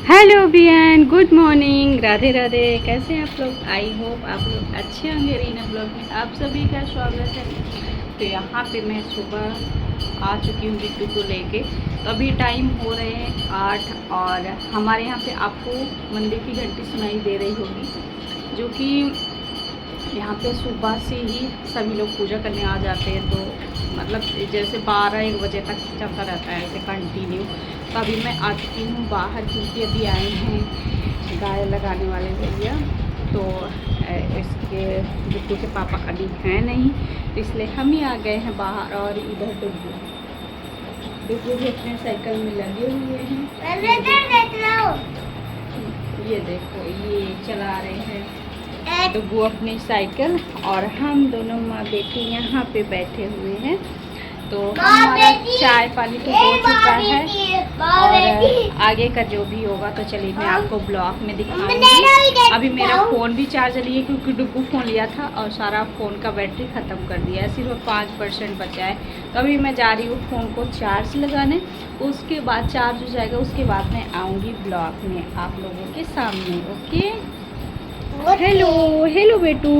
Hello बियन, good morning, Radhe Radhe. कैसे हैं आप लोग? आई होप आप लोग अच्छे होंगे। रीना ब्लॉग में आप सभी का स्वागत है। तो यहाँ पे मैं सुबह आ चुकी हूँ बिट्टू को लेके। तो अभी टाइम हो रहे हैं 8 और हमारे यहाँ पे आपको मंदिर की घंटी सुनाई दे रही होगी, जो कि यहाँ पे सुबह से ही सभी लोग पूजा करने आ जाते हैं। तो मतलब जैसे 12-1 बजे तक चलता रहता है ऐसे कंटिन्यू। तो अभी मैं आ चुकी हूँ बाहर, क्योंकि अभी आए हैं गाय लगाने वाले भैया। तो इसके बिट्टू के पापा अभी हैं नहीं, तो इसलिए हम ही आ गए हैं बाहर। और इधर बिट्टू भी अपने साइकिल में लगे हुए हैं। ये देखो, ये चला रहे हैं डुगू अपनी साइकिल, और हम दोनों माँ बेटी यहाँ पे बैठे हुए हैं। तो हमारा चाय पानी तो हो चुका है, और आगे का जो भी होगा तो चलिए मैं आपको ब्लॉग में दिखाऊंगी। अभी मेरा फ़ोन भी चार्ज नहीं है, क्योंकि डुगू फ़ोन लिया था और सारा फ़ोन का बैटरी ख़त्म कर दिया है, सिर्फ 5% बचा है। तो अभी मैं जा रही हूँ फ़ोन को चार्ज लगाने, उसके बाद चार्ज हो जाएगा, उसके बाद मैं आऊँगी ब्लॉग में आप लोगों के सामने। ओके, हेलो हेलो बेटू।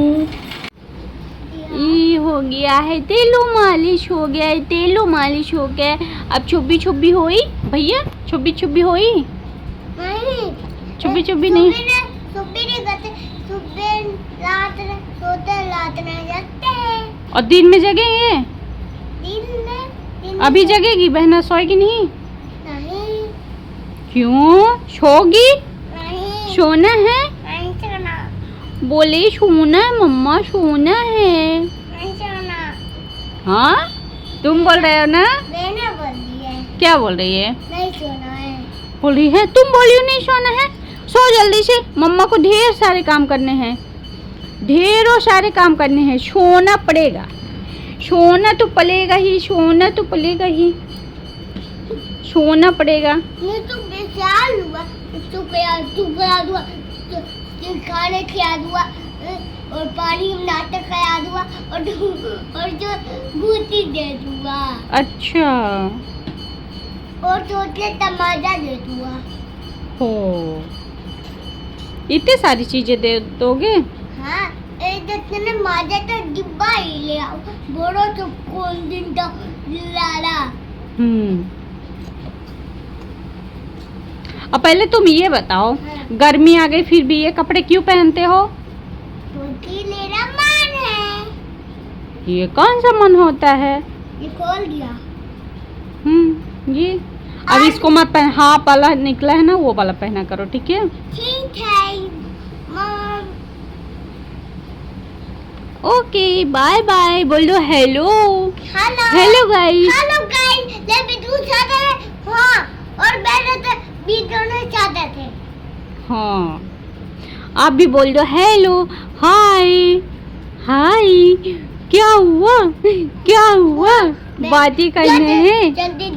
ये हो गया है तेलो मालिश, हो गया है तेलो मालिश, हो गया है। अब छुब्बी छुब्बी होई भैया, छुब्बी छुब्बी होई नहीं, छुब्बी छुब्बी नहीं। रात में जगते हैं। और दिन में जगेंगे? दिन अभी जगेगी बहना, सोएगी नहीं? नहीं, क्यों सोगी? नहीं, सोना है, नहीं सोना, बोले सोना है मम्मा, सोना है। नहीं सोना। हाँ, तुम बोल रहे हो ना? मैंने बोल दिया है, क्या बोल रही है? नहीं सोना है। बोल रही है तुम बोली हो नहीं सोना है। सो जल्दी से, मम्मा को ढेर सारे काम करने हैं, ढेरों सारे काम करने हैं। सोना पड़ेगा, सोना तो पलेगा ही, सोना तो पलेगा ही, सोना पड़ेगा। ये तो बेचार हुआ, तू खिला दूँगा, तू खाने खिला दूँगा, और पानी में नाटक खिला दूँगा, और जो बूटी दे दूँगा, अच्छा, और छोटे टमाटर दे दूँगा। हो, इतने सारी चीजें दे दोगे? हाँ, ने माजा तो डिब्बा ही ले आओ, बोलो तो कौन दिन तो लाला। अब पहले तुम ये बताओ, हाँ। गर्मी आ गई फिर भी ये कपड़े क्यों पहनते हो? क्योंकि मेरा मन है। ये कौन सा मन होता है? ये खोल दिया। ये अब इसको मत पहन, हाँ वाला निकला है ना, वो वाला पहना करो, ठीक है? ठीक है मॉम। ओके, बाय बाय बोल दो। Hello hello hello guys. Hello guys, ये भी दूध चाहते हैं। हाँ, और बैठे थे भी दोनों चाहते थे। हाँ, आप भी बोल दो हेलो, हाय हाय। क्या हुआ, क्या हुआ? बातें करने हैं, जल्दी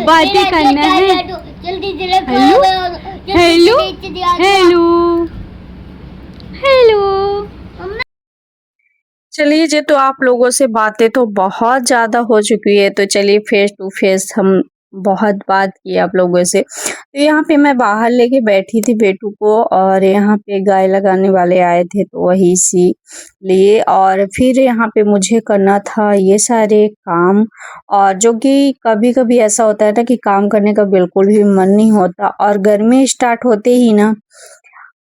बातें करना है। जल्दी हेलो हेलो हेलो हेलो। चलिए जी, तो आप लोगों से बातें तो बहुत ज़्यादा हो चुकी है, तो चलिए फेस टू फेस हम बहुत बात की आप लोगों से। तो यहाँ पे मैं बाहर लेके बैठी थी बेटू को, और यहाँ पे गाय लगाने वाले आए थे, तो वही सी लिए, और फिर यहाँ पे मुझे करना था ये सारे काम। और जो कि कभी कभी ऐसा होता है ना कि काम करने का बिल्कुल भी मन नहीं होता, और गर्मी स्टार्ट होते ही ना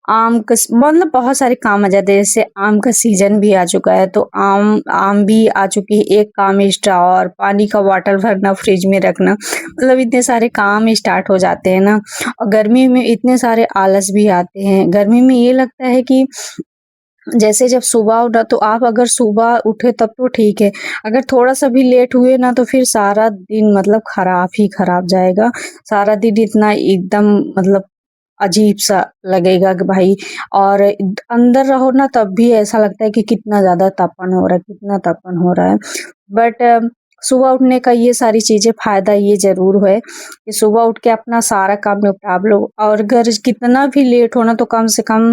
आम का मतलब बहुत सारे काम आ जाते हैं। जैसे आम का सीजन भी आ चुका है, तो आम आम भी आ चुकी है, एक काम एक्स्ट्रा, और पानी का बॉटल भरना, फ्रिज में रखना, मतलब इतने सारे काम स्टार्ट हो जाते हैं ना। और गर्मी में इतने सारे आलस भी आते हैं। गर्मी में ये लगता है कि जैसे जब सुबह उठा, तो आप अगर सुबह उठे तब तो ठीक है, अगर थोड़ा सा भी लेट हुए ना तो फिर सारा दिन मतलब खराब ही खराब जाएगा। सारा दिन इतना एकदम मतलब अजीब सा लगेगा कि भाई, और अंदर रहो ना तब भी ऐसा लगता है कि कितना ज़्यादा तापन हो रहा है, कितना तापन हो रहा है। बट सुबह उठने का ये सारी चीज़ें फ़ायदा ये ज़रूर है कि सुबह उठ के अपना सारा काम निपटा लो, और अगर कितना भी लेट हो ना तो कम से कम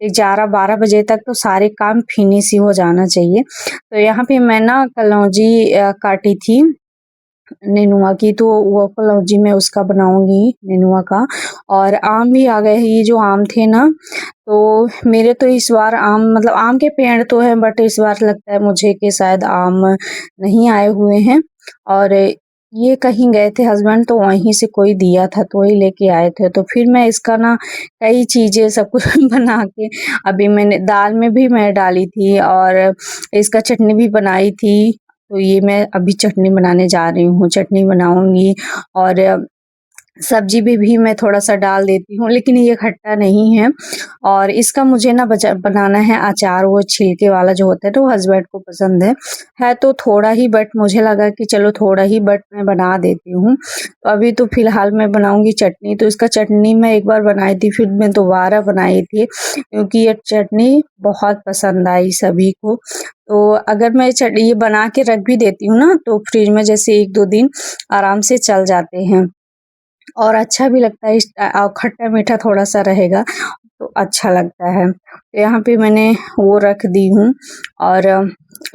11-12 बजे तक तो सारे काम फिनिश ही हो जाना चाहिए। तो यहाँ पे मैं ना कलौंजी काटी थी, नेनुआ की, तो वो कलौजी मैं उसका बनाऊंगी नेनुआ का। और आम भी आ गए हैं, ये जो आम थे ना, तो मेरे तो इस बार आम मतलब आम के पेड़ तो हैं, बट इस बार लगता है मुझे कि शायद आम नहीं आए हुए हैं। और ये कहीं गए थे हस्बैंड, तो वहीं से कोई दिया था तो वही लेके आए थे। तो फिर मैं इसका ना कई चीज़ें सब कुछ बना के, अभी मैंने दाल में भी मैं डाली थी और इसका चटनी भी बनाई थी। तो ये मैं अभी चटनी बनाने जा रही हूँ, चटनी बनाऊंगी। और सब्जी में भी मैं थोड़ा-सा डाल देती हूँ, लेकिन ये खट्टा नहीं है। और इसका मुझे ना बनाना है अचार, वो छिलके वाला जो होता है, तो हस्बैंड को पसंद है तो थोड़ा ही, बट मुझे लगा कि चलो थोड़ा ही बट मैं बना देती हूँ। तो अभी तो फ़िलहाल मैं बनाऊँगी चटनी। तो इसका चटनी मैं एक बार बनाई थी, फिर मैं दोबारा बनाई थी, क्योंकि ये चटनी बहुत पसंद आई सभी को। तो अगर मैं ये बना के रख भी देती हूँ ना, तो फ्रिज में जैसे 1-2 दिन आराम से चल जाते हैं। और अच्छा भी लगता है, खट्टा-मीठा थोड़ा-सा रहेगा तो अच्छा लगता है। तो यहाँ पे मैंने वो रख दी हूँ। और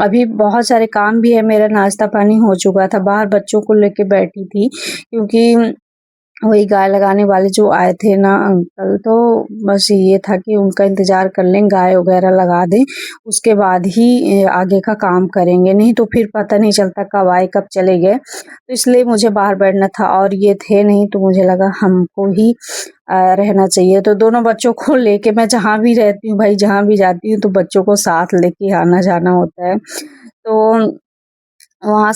अभी बहुत सारे काम भी है, मेरा नाश्ता पानी हो चुका था, बाहर बच्चों को लेके बैठी थी, क्योंकि वही गाय लगाने वाले जो आए थे ना अंकल, तो बस ये था कि उनका इंतज़ार कर लें, गाय वगैरह लगा दें, उसके बाद ही आगे का काम करेंगे, नहीं तो फिर पता नहीं चलता कब आए कब चले गए। तो इसलिए मुझे बाहर बैठना था और ये थे नहीं, तो मुझे लगा हमको ही रहना चाहिए। तो दोनों बच्चों को लेके मैं जहाँ भी रहती हूँ भाई, जहाँ भी जाती हूँ तो बच्चों को साथ लेके आना-जाना होता है। तो वहाँ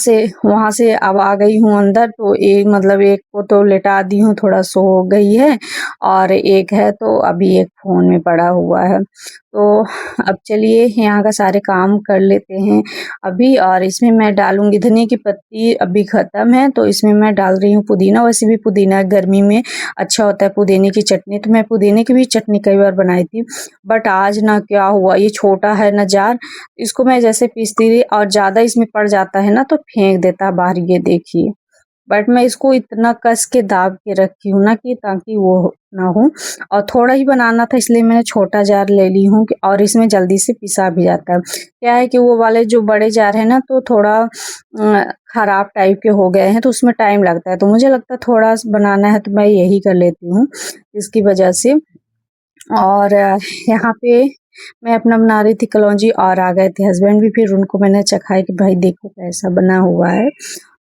से अब आ गई हूँ अंदर, तो मतलब एक को तो लेटा दी हूँ, थोड़ा सो गई है, और एक है तो अभी एक फ़ोन में पड़ा हुआ है। तो अब चलिए यहाँ का सारे काम कर लेते हैं अभी। और इसमें मैं डालूँगी धनिया की पत्ती, अभी ख़त्म है तो इसमें मैं डाल रही हूँ पुदीना। वैसे भी पुदीना गर्मी में अच्छा होता है, पुदीने की चटनी। तो मैं पुदीने की भी चटनी कई बार बनाई थी, बट आज ना क्या हुआ, ये छोटा है ना जार, इसको मैं जैसे पीसती रही और ज़्यादा इसमें पड़ जाता है ना तो फेंक देता है बाहर, ये देखिए। बट मैं इसको इतना कस के दाब के रखी हूँ ना कि ताकि वो ना हो। और थोड़ा ही बनाना था इसलिए मैंने छोटा जार ले ली हूँ और इसमें जल्दी से पिसा भी जाता है। क्या है कि वो वाले जो बड़े जार है ना, तो थोड़ा खराब टाइप के हो गए हैं, तो उसमें टाइम लगता है। तो मुझे लगता है थोड़ा बनाना है तो मैं यही कर लेती हूँ इसकी वजह से। और यहाँ पे मैं अपना बना रही थी कलौंजी और आ गए थे हस्बैंड भी, फिर उनको मैंने चखाई कि भाई देखो कैसा बना हुआ है।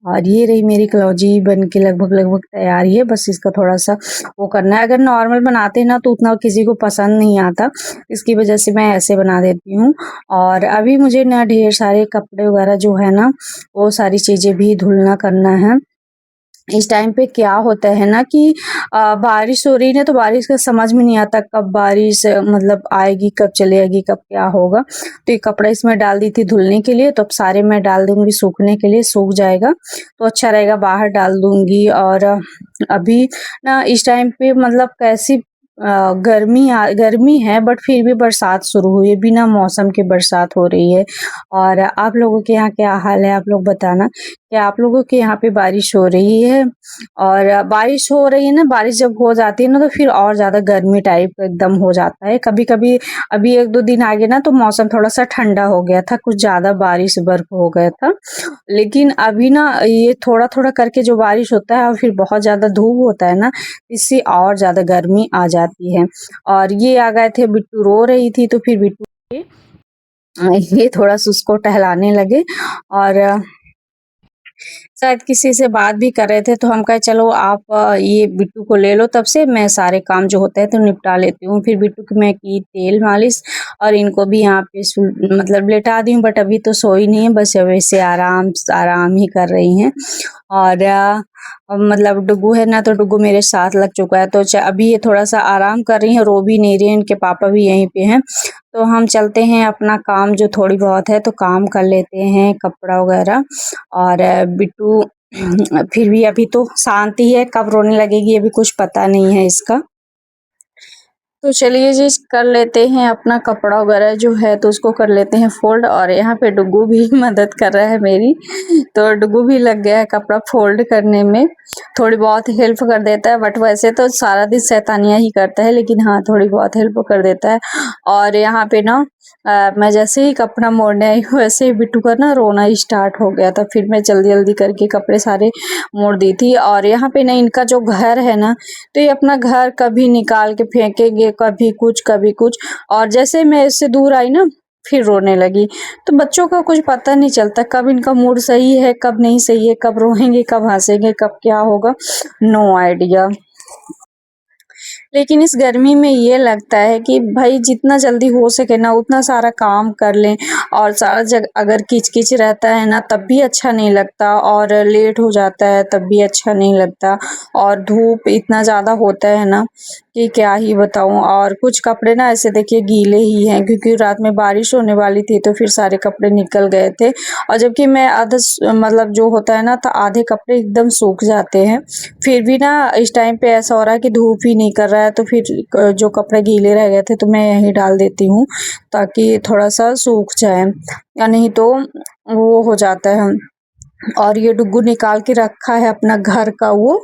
और ये रही मेरी कलौंजी बन के लगभग तैयार ही है, बस इसका थोड़ा-सा वो करना है। अगर नॉर्मल बनाते हैं ना तो उतना किसी को पसंद नहीं आता, इसकी वजह से मैं ऐसे बना देती हूँ। और अभी मुझे ना ढेर सारे कपड़े वगैरह जो है ना, वो सारी चीज़ें भी धुलना करना है। इस टाइम पे क्या होता है ना कि बारिश हो रही है ना, तो बारिश का समझ में नहीं आता कब बारिश मतलब आएगी, कब चलेगी, कब क्या होगा। तो ये कपड़ा इसमें डाल दी थी धुलने के लिए, तो अब सारे मैं डाल दूँगी सूखने के लिए, सूख जाएगा तो अच्छा रहेगा, बाहर डाल दूँगी। और अभी ना इस टाइम पे मतलब कैसी गर्मी है, बट फिर भी बरसात शुरू हुई है, बिना मौसम के बरसात हो रही है। और आप लोगों के यहाँ क्या हाल है, आप लोग बताना। क्या आप लोगों के यहाँ पे बारिश हो रही है? और बारिश हो रही है ना, बारिश जब हो जाती है ना तो फिर और ज़्यादा गर्मी टाइप का एकदम हो जाता है। कभी-कभी अभी 1-2 दिन आगे ना तो मौसम थोड़ा-सा ठंडा हो गया था, कुछ ज़्यादा बारिश बर्फ हो गया था। लेकिन अभी ना ये थोड़ा-थोड़ा करके जो बारिश होता है और फिर बहुत ज़्यादा धूप होता है ना, इससे और ज़्यादा गर्मी आ जाती है। और ये आ गए थे, बिट्टू रो रही थी तो फिर बिट्टू ये थोड़ा-सा उसको टहलाने लगे। और शायद किसी से बात भी कर रहे थे, तो हम कहे चलो आप ये बिट्टू को ले लो, तब से मैं सारे काम जो होते हैं तो निपटा लेती हूँ। फिर बिट्टू की मैं की तेल मालिश और इनको भी यहाँ पे मतलब लेटा दी हूँ, बट अभी तो सोई नहीं है, बस वैसे आराम ही कर रही हैं। और मतलब डुग्गू है ना, तो डुग्गू मेरे साथ लग चुका है, तो अभी ये थोड़ा-सा आराम कर रही हैं, रो भी नहीं रही हैं, इनके पापा भी यहीं पे हैं। तो हम चलते हैं अपना काम जो थोड़ी बहुत है तो काम कर लेते हैं, कपड़ा वगैरह। और बिट्टू फिर भी अभी तो शांत ही है, कब रोने लगेगी अभी कुछ पता नहीं है इसका। तो चलिए जी कर लेते हैं अपना कपड़ा वगैरह जो है तो उसको कर लेते हैं फोल्ड। और यहाँ पे डुग्गू भी मदद कर रहा है मेरी, तो डुग्गू भी लग गया है कपड़ा फोल्ड करने में, थोड़ी बहुत हेल्प कर देता है। बट वैसे तो सारा दिन शैतानियाँ ही करता है, लेकिन हाँ थोड़ी बहुत हेल्प कर देता है। और यहाँ पे ना मैं जैसे ही कपड़ा मोड़ने आई हूँ वैसे ही बिट्टू का ना रोना स्टार्ट हो गया था। फिर मैं जल्दी जल्दी करके कपड़े सारे मोड़ दी थी। और यहाँ पे ना इनका जो घर है ना, तो ये अपना घर कभी निकाल के फेंकेंगे, कभी कुछ कभी कुछ। और जैसे मैं इससे दूर आई ना फिर रोने लगी। तो बच्चों का कुछ पता नहीं चलता कब इनका मूड सही है कब नहीं सही है, कब रोएंगे कब हंसेंगे कब क्या होगा, नो आइडिया। लेकिन इस गर्मी में ये लगता है कि भाई जितना जल्दी हो सके ना उतना सारा काम कर लें। और सारा जग अगर किच-किच रहता है ना तब भी अच्छा नहीं लगता, और लेट हो जाता है तब भी अच्छा नहीं लगता। और धूप इतना ज़्यादा होता है ना कि क्या ही बताऊँ। और कुछ कपड़े ना ऐसे देखिए गीले ही हैं, क्योंकि रात में बारिश होने वाली थी तो फिर सारे कपड़े निकल गए थे। और जबकि मैं मतलब जो होता है ना तो आधे कपड़े एकदम सूख जाते हैं। फिर भी ना इस टाइम पे ऐसा हो रहा है कि धूप ही नहीं कर रहा है, तो फिर जो कपड़े गीले रह गए थे तो मैं यहीं डाल देती हूँ ताकि थोड़ा सा सूख जाए, या नहीं तो वो हो जाता है। और ये डुग्गू निकाल के रखा है अपना घर का वो,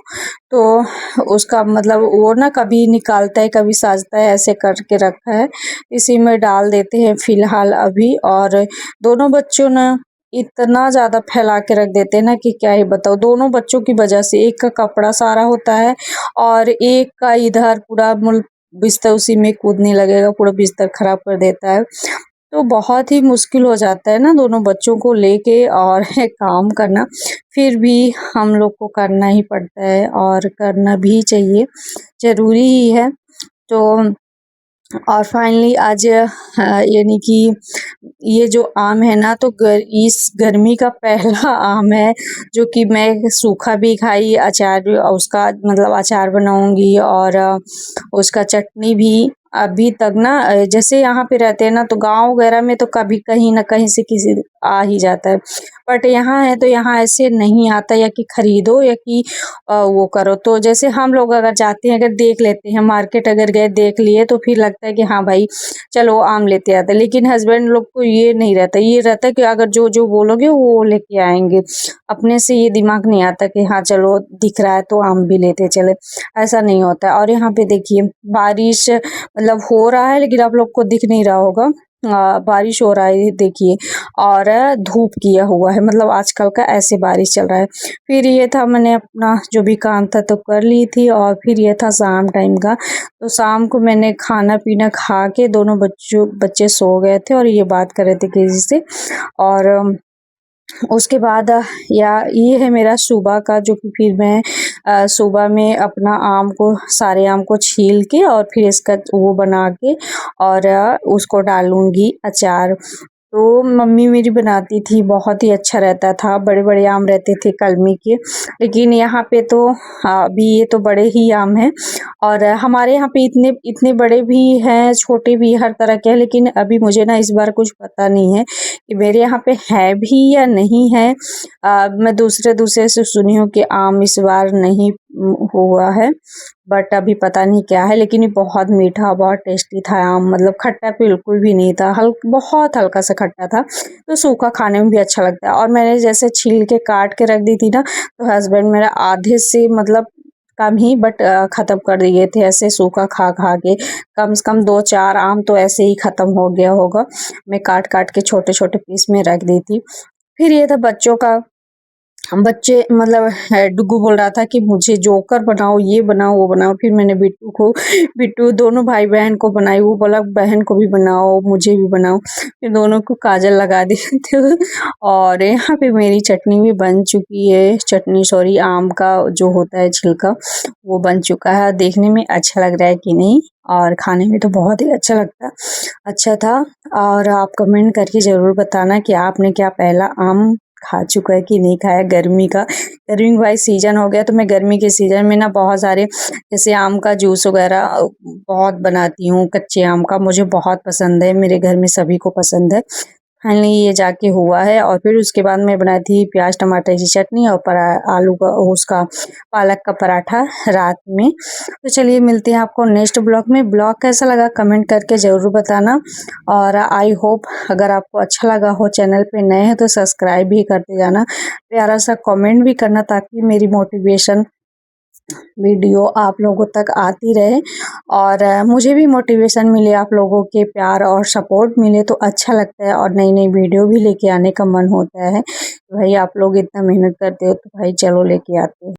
तो उसका मतलब वो ना कभी निकालता है कभी साजता है, ऐसे करके रखा है। इसी में डाल देते हैं फिलहाल अभी। और दोनों बच्चों ने इतना ज़्यादा फैला के रख देते हैं ना कि क्या ही बताओ। दोनों बच्चों की वजह से एक का कपड़ा सारा होता है और एक का इधर पूरा बिस्तर उसी में कूदने लगेगा, पूरा बिस्तर खराब कर देता है। तो बहुत ही मुश्किल हो जाता है ना दोनों बच्चों को लेके और काम करना। फिर भी हम लोग को करना ही पड़ता है और करना भी चाहिए, ज़रूरी ही है। तो और फाइनली आज यानी कि ये जो आम है ना तो इस गर्मी का पहला आम है जो कि मैं सूखा भी खाई, अचार भी, उसका मतलब अचार बनाऊंगी और उसका चटनी भी। अभी तक ना जैसे यहाँ पे रहते हैं ना तो गांव वगैरह में तो कभी कहीं ना कहीं से किसी आ ही जाता है, बट यहाँ है तो यहाँ ऐसे नहीं आता, या कि खरीदो या कि वो करो। तो जैसे हम लोग अगर जाते हैं, अगर देख लेते हैं, मार्केट अगर गए देख लिए तो फिर लगता है कि हाँ भाई चलो आम लेते आते हैं। लेकिन हस्बैंड लोग को ये नहीं रहता, ये रहता है कि अगर जो जो बोलोगे वो लेके आएंगे। अपने से ये दिमाग नहीं आता कि हाँ चलो दिख रहा है तो आम भी लेते चले, ऐसा नहीं होता है। और यहाँ पे देखिए बारिश मतलब हो रहा है लेकिन आप लोग को दिख नहीं रहा होगा, बारिश हो रहा है देखिए, और धूप किया हुआ है, मतलब आजकल का ऐसे बारिश चल रहा है। फिर ये था मैंने अपना जो भी काम था तो कर ली थी। और फिर ये था शाम टाइम का, तो शाम को मैंने खाना पीना खा के दोनों बच्चे सो गए थे और ये बात कर रहे थे किसी से। और उसके बाद या ये है मेरा सुबह का, जो कि फिर मैं सुबह में अपना आम को सारे आम को छील के और फिर इसका वो बना के और उसको डालूंगी अचार। तो मम्मी मेरी बनाती थी, बहुत ही अच्छा रहता था, बड़े बड़े आम रहते थे कलमी के। लेकिन यहाँ पे तो अभी ये तो बड़े ही आम हैं, और हमारे यहाँ पे इतने इतने बड़े भी हैं छोटे भी हर तरह के हैं। लेकिन अभी मुझे ना इस बार कुछ पता नहीं है कि मेरे यहाँ पे है भी या नहीं है। मैं दूसरे दूसरे से सुनी हूँ कि आम इस बार नहीं हुआ है, बट अभी पता नहीं क्या है। लेकिन ये बहुत मीठा बहुत टेस्टी था आम, मतलब खट्टा बिल्कुल भी नहीं था, बहुत हल्का सा खट्टा था, तो सूखा खाने में भी अच्छा लगता है। और मैंने जैसे छील के काट के रख दी थी ना, तो हस्बैंड मेरा आधे से मतलब कम ही बट ख़त्म कर दिए थे ऐसे सूखा खा खा के। कम से कम 2-4 आम तो ऐसे ही ख़त्म हो गया होगा, मैं काट काट के छोटे छोटे पीस में रख दी थी। फिर ये था बच्चों का, हम बच्चे मतलब डुग्गू बोल रहा था कि मुझे जोकर बनाओ, ये बनाओ वो बनाओ। फिर मैंने बिट्टू दोनों भाई बहन को बनाई, वो बोला बहन को भी बनाओ मुझे भी बनाओ। फिर दोनों को काजल लगा दिए थे। और यहाँ पे मेरी चटनी भी बन चुकी है, चटनी सॉरी आम का जो होता है छिलका वो बन चुका है। देखने में अच्छा लग रहा है कि नहीं, और खाने में तो बहुत ही अच्छा था। और आप कमेंट करके ज़रूर बताना कि आपने क्या पहला आम खा चुका है कि नहीं खाया। गर्मी का भाई सीजन हो गया, तो मैं गर्मी के सीजन में ना बहुत सारे जैसे आम का जूस वगैरह बहुत बनाती हूँ। कच्चे आम का मुझे बहुत पसंद है, मेरे घर में सभी को पसंद है। फाइनली ये जाके हुआ है। और फिर उसके बाद मैं बनाई थी प्याज टमाटर की चटनी और आलू का उसका पालक का पराठा रात में। तो चलिए मिलते हैं आपको नेक्स्ट ब्लॉग में। ब्लॉग कैसा लगा कमेंट करके ज़रूर बताना, और आई होप अगर आपको अच्छा लगा हो, चैनल पे नए हैं तो सब्सक्राइब भी करते जाना, प्यारा सा कमेंट भी करना ताकि मेरी मोटिवेशन वीडियो आप लोगों तक आती रहे और मुझे भी मोटिवेशन मिले, आप लोगों के प्यार और सपोर्ट मिले तो अच्छा लगता है और नई नई वीडियो भी लेके आने का मन होता है। भाई आप लोग इतना मेहनत करते हो तो भाई चलो लेके आते हैं।